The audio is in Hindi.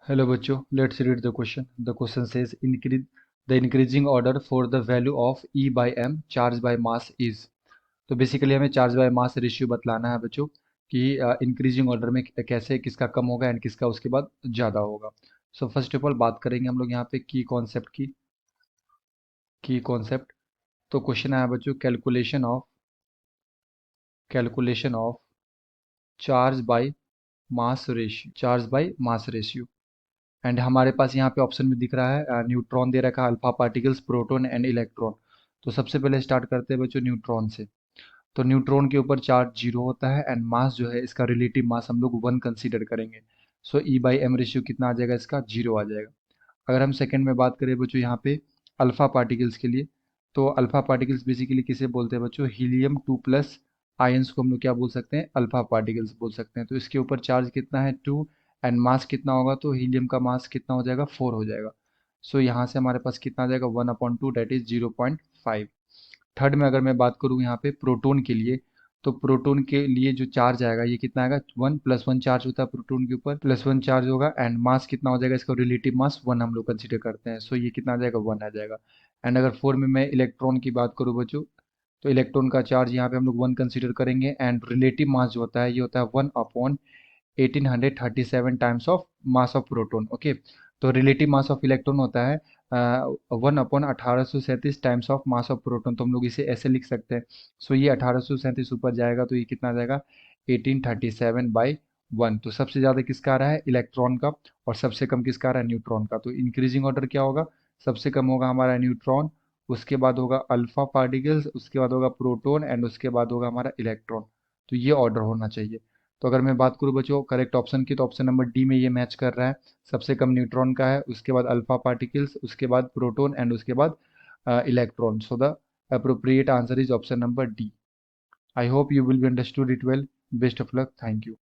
Hello बच्चों, let's read the question. The question says increase the increasing order for the value of E by M charge by mass is. तो बेसिकली हमें चार्ज बाय मास रेशियो बतलाना है बच्चों कि इंक्रीजिंग ऑर्डर में कैसे किसका कम होगा एंड किसका उसके बाद ज़्यादा होगा. सो फर्स्ट ऑफ ऑल बात करेंगे हम लोग यहाँ पे की कॉन्सेप्ट. तो क्वेश्चन आया बच्चों calculation of charge by mass ratio and हमारे पास यहाँ पे ऑप्शन में दिख रहा है न्यूट्रॉन दे रखा है, alpha particles, proton and electron. तो सबसे पहले स्टार्ट करते हैं बच्चों न्यूट्रॉन से. तो न्यूट्रॉन के ऊपर चार्ज जीरो होता है एंड मास जो है इसका रिलेटिव मास हम लोग वन कंसीडर करेंगे. सो ई बाई एम रेशियो कितना आ जाएगा, इसका जीरो आ जाएगा. अगर हम सेकंड में बात करें बच्चों यहाँ पे अल्फा पार्टिकल्स के लिए, तो अल्फा पार्टिकल्स बेसिकली किसे बोलते हैं बच्चों, हीलियम 2+ आयंस को हम लोग क्या बोल सकते हैं, अल्फा पार्टिकल्स बोल सकते हैं. तो इसके ऊपर चार्ज कितना है, 2, एंड मास कितना होगा, तो हीलियम का मास कितना हो जाएगा, 4 हो जाएगा. सो यहाँ से हमारे पास कितना आ जाएगा, 1/2 डेट इज 0.5. थर्ड में अगर मैं बात करूँ यहाँ पे प्रोटोन के लिए, तो प्रोटोन के लिए जो चार्ज आएगा ये कितना आएगा, 1+1 चार्ज होता है प्रोटोन के ऊपर, +1 चार्ज होगा एंड मास कितना हो जाएगा, इसका रिलेटिव मास 1 हम लोग कंसीडर करते हैं. सो ये कितना आ जाएगा, 1 आ जाएगा. एंड अगर 4 में मैं इलेक्ट्रॉन की बात करूँ बच्चों, तो इलेक्ट्रॉन का चार्ज यहाँ पे हम लोग 1 कंसीडर करेंगे एंड रिलेटिव मास जो होता है ये होता है 1/1837 times of mass of proton. Okay, तो रिलेटिव मास ऑफ इलेक्ट्रॉन होता है 1/1837 times of mass of proton. तो हम लोग इसे ऐसे लिख सकते हैं. सो ये 1837 ऊपर जाएगा तो ये कितना आ जाएगा, 1837/1. तो सबसे ज़्यादा किसका आ रहा है, इलेक्ट्रॉन का, और सबसे कम किसका आ रहा है, न्यूट्रॉन का. तो इंक्रीजिंग ऑर्डर क्या होगा, सबसे कम होगा हमारा न्यूट्रॉन, उसके बाद होगा अल्फा पार्टिकल्स, उसके बाद होगा प्रोटॉन एंड उसके बाद होगा हमारा इलेक्ट्रॉन. तो ये ऑर्डर होना चाहिए. तो अगर मैं बात करूँ बच्चों करेक्ट ऑप्शन की, तो ऑप्शन नंबर डी में ये मैच कर रहा है. सबसे कम न्यूट्रॉन का है, उसके बाद अल्फा पार्टिकल्स, उसके बाद प्रोटॉन एंड उसके बाद electron. So the appropriate answer is option number D. I hope you will be understood it well. Best of luck. Thank you.